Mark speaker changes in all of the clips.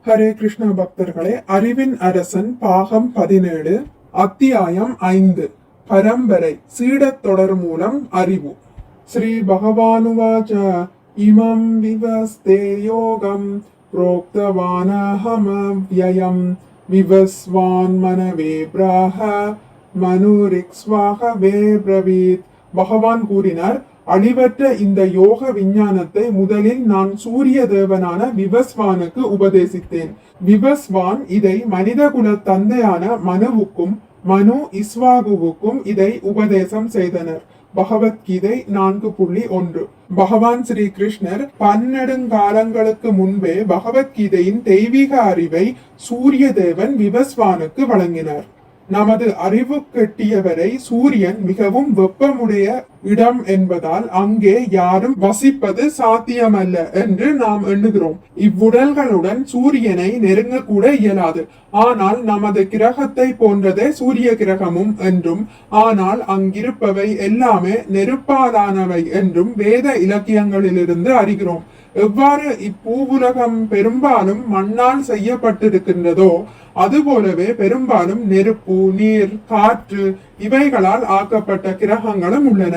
Speaker 1: ஹரே கிருஷ்ண பக்தர்களே, அறிவின் அரசன் பாகம் 17 அத்தியாயம் 5 பரம்பரை சீடத் தொடர் மூலம் அறிவு. ஸ்ரீ பகவானுவாச்ச இமம் விவஸ்தே யோகம் ப்ரோக்தவானஹமவ்யயம் விவஸ்வான் மனவே பிராஹ மனுரிக்ஸ்வாகவே பிரவீத். பகவான் கூறினார், அழிவற்ற இந்த யோக விஞ்ஞானத்தை முதலில் நான் சூரிய தேவனான விவஸ்வானுக்கு உபதேசித்தேன். விவஸ்வான் இதை மனிதகுல தந்தையான மனுவுக்கும் மனு இஸ்வாகுவுக்கும் இதை உபதேசம் செய்தனர். பகவத்கீதை 4.1. பகவான் ஸ்ரீ கிருஷ்ணர் பன்னெடுங்காலங்களுக்கு முன்பே பகவத்கீதையின் தெய்வீக அறிவை சூரிய தேவன் விவஸ்வானுக்கு வழங்கினார். நமது அறிவு கெட்டியவரை சூரியன் மிகவும் வெப்பமுடைய இடம் என்பதால் அங்கே யாரும் வசிப்பது சாத்தியமல்ல என்று நாம் எண்ணுகிறோம். இவ்வுடல்களுடன் சூரியனை நெருங்க கூட இயலாது. ஆனால் நமது கிரகத்தை போன்றதே சூரிய கிரகமும் என்றும், ஆனால் அங்கிருப்பவை எல்லாமே நெருப்பாலானவை என்றும் வேத இலக்கியங்களிலிருந்து அறிகிறோம். எவ்வாறு இப்பூவுலகம் பெரும்பாலும் மண்ணால் செய்யப்பட்டிருக்கின்றதோ அதுபோலவே பெரும்பாலும் நெருப்பு, நீர், காற்று இவைகளால் ஆக்கப்பட்ட கிரகங்களும் உள்ளன.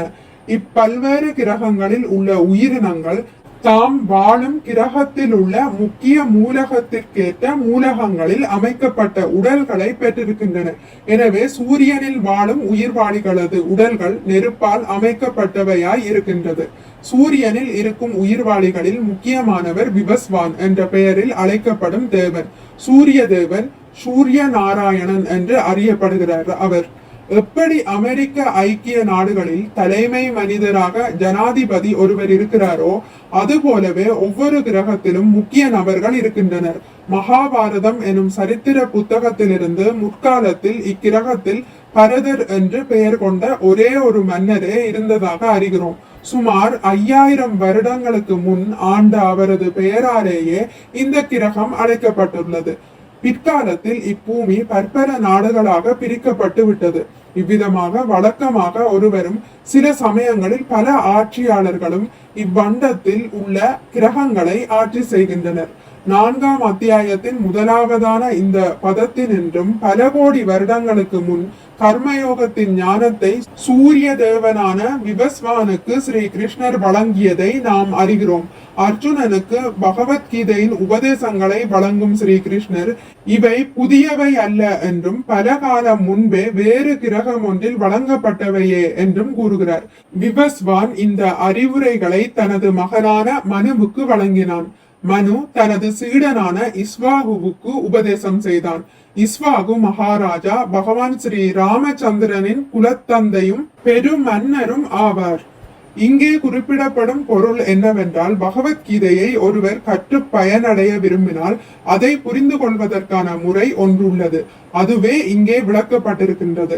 Speaker 1: இப்பல்வேறு கிரகங்களில் உள்ள உயிரினங்கள் தாம் வாழும் கிரகத்தில் உள்ள முக்கிய மூலகத்திற்கேற்ற மூலகங்களில் அமைக்கப்பட்ட உடல்களை பெற்றிருக்கின்றன. எனவே சூரியனில் வாழும் உயிர்வாளிகளது உடல்கள் நெருப்பால் அமைக்கப்பட்டவையாய் இருக்கின்றது. சூரியனில் இருக்கும் உயிர்வாளிகளில் முக்கியமானவர் விவஸ்வான் என்ற பெயரில் அழைக்கப்படும் தேவன். சூரிய தேவன் சூரிய நாராயணன் என்று அறியப்படுகிறார். அவர் எப்படி அமெரிக்க ஐக்கிய நாடுகளில் தலைமை மனிதராக ஜனாதிபதி ஒருவர் இருக்கிறாரோ அதுபோலவே ஒவ்வொரு கிரகத்திலும் முக்கிய நபர்கள் இருக்கின்றனர். மகாபாரதம் எனும் சரித்திர புத்தகத்திலிருந்து முற்காலத்தில் இக்கிரகத்தில் பரதர் என்று பெயர் கொண்ட ஒரே ஒரு மன்னரே இருந்ததாக அறிகிறோம். சுமார் 5000 வருடங்களுக்கு முன் ஆண்ட அவரது பெயராலேயே இந்த கிரகம் அழைக்கப்பட்டுள்ளது. பிற்காலத்தில் இப்பூமி பற்பல நாடுகளாக பிரிக்கப்பட்டு விட்டது. இவ்விதமாக வழக்கமாக ஒருவரும் சில சமயங்களில் பல ஆட்சியாளர்களும் இவ்வண்டத்தில் உள்ள கிரகங்களை ஆட்சி செய்கின்றனர். 4ஆம் அத்தியாயத்தின் முதலாவதான இந்த பதத்தினின்றும் பல கோடி வருடங்களுக்கு முன் கர்மயோகத்தின் ஞானத்தை சூரிய தேவனான விவஸ்வானுக்கு ஸ்ரீ கிருஷ்ணர் வழங்கியதை நாம் அறிகிறோம். அர்ஜுனனுக்கு பகவத்கீதையின் உபதேசங்களை வழங்கும் ஸ்ரீ கிருஷ்ணர் இவை புதியவை அல்ல என்றும் பல காலம் முன்பே வேறு கிரகம் ஒன்றில் வழங்கப்பட்டவையே என்றும் கூறுகிறார். விவஸ்வான் இந்த அறிவுரைகளை தனது மகனான மனுவுக்கு வழங்கினான். மனு தனது சீடனான இஸ்வாகுவுக்கு உபதேசம் செய்தான். இஸ்வாகு மகாராஜா பகவான் ஸ்ரீ ராமச்சந்திரனின் குலத்தந்தையும் பெருமன்னரும் ஆவார். இங்கே குறிப்பிடப்படும் பொருள் என்னவென்றால், பகவத்கீதையை ஒருவர் கற்று பயனடைய விரும்பினால் அதை புரிந்து கொள்வதற்கான முறை ஒன்றுள்ளது. அதுவே இங்கே விளக்கப்பட்டிருக்கின்றது.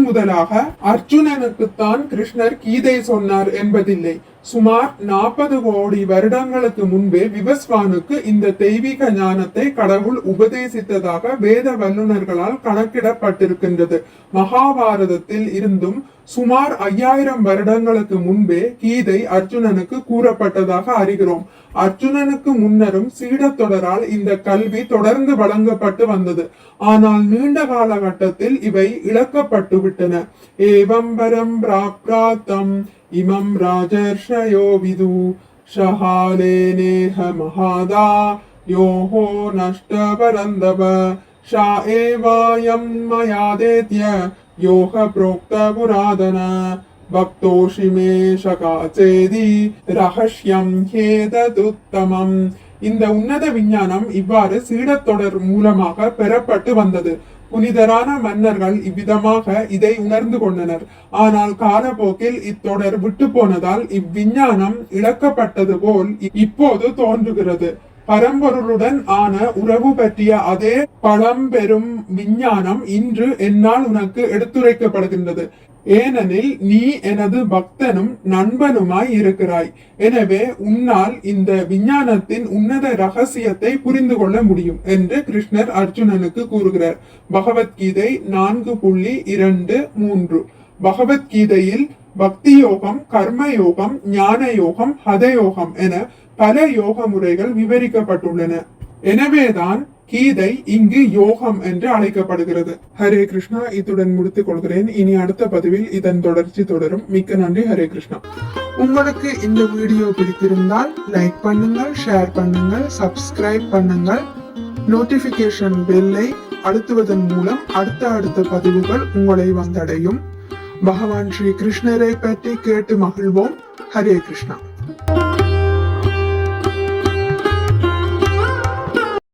Speaker 1: முதலாக அர்ஜுனனுக்குத்தான் கிருஷ்ணர் கீதை சொன்னார் என்பதில்லை. சுமார் 40 கோடி வருடங்களுக்கு முன்பே விவஸ்வானுக்கு இந்த தெய்வீக ஞானத்தை கடவுள் உபதேசித்ததாக வேத வல்லுநர்களால் கணக்கிடப்பட்டிருக்கின்றது. மகாபாரதத்தில் இருந்தும் சுமார் 5000 வருடங்களுக்கு முன்பே கீதை அர்ஜுனனுக்கு கூறப்பட்டதாக அறிகிறோம். அர்ஜுனனுக்கு முன்னரும் சீடத்தொடரால் இந்த கல்வி தொடர்ந்து வழங்கப்பட்டு வந்தது. ஆனால் நீண்ட காலகட்டத்தில் இவை இழக்கப்பட்டு விட்டன. ஏவம் பரம் பிராப்ராத்தம் இமம் ராஜர்ஷயோ விது ஷஹாலேனேஹ மகாதா யோஹோ நஷ்ட பரந்தவ ஷா ஏவாயம் மயாதேத்ய யோக புரோக்த புராதன பக்தோஷிமே ஷகாச்சேதி ரஹஸ்யம் ஹேததுத்தமம். இந்த உன்னத விஞ்ஞானம் இவ்வாறு சீடத்தொடர் மூலமாக பெறப்பட்டு வந்தது. புனிதரான மன்னர்கள் இவ்விதமாக இதை உணர்ந்து கொண்டனர். ஆனால் காலப்போக்கில் இத்தொடர் விட்டு போனதால் இவ்விஞ்ஞானம் இழக்கப்பட்டது போல் இப்போது தோன்றுகிறது. பரம்பொருளுடன் ஆன உறவு பற்றிய அதே பழம்பெரும் விஞ்ஞானம் இன்று என்னால் உனக்கு எடுத்துரைக்கப்படுகின்றது. ஏனெனில் நீ எனது பக்தனும் நண்பனுமாய் இருக்கிறாய். எனவே உன்னால் இந்த விஞ்ஞானத்தின் உன்னத ரகசியத்தை புரிந்து கொள்ள முடியும் என்று கிருஷ்ணர் அர்ஜுனனுக்கு கூறுகிறார். பகவத்கீதை 4.2-3. பகவத்கீதையில் பக்தி யோகம், கர்ம யோகம், ஞான யோகம், ஹத யோகம் என பல யோக முறைகள் விவரிக்கப்பட்டுள்ளன. எனவேதான் கீதை இங்கு யோகம் என்று அழைக்கப்படுகிறது. ஹரே கிருஷ்ணா. இத்துடன் முடித்துக் கொள்கிறேன். இனி அடுத்த பதிவில் இதன் தொடர்ச்சி தொடரும். மிக்க நன்றி. ஹரே கிருஷ்ணா. உங்களுக்கு இந்த வீடியோ பிடித்திருந்தால் லைக் பண்ணுங்கள், ஷேர் பண்ணுங்கள், சப்ஸ்கிரைப் பண்ணுங்கள். நோட்டிபிகேஷன் பெல்லை அழுத்துவதன் மூலம் அடுத்த பதிவுகள் உங்களை வந்தடையும். பகவான் ஸ்ரீ கிருஷ்ணரை பற்றி கேட்டு மகிழ்வோம். ஹரே கிருஷ்ணா.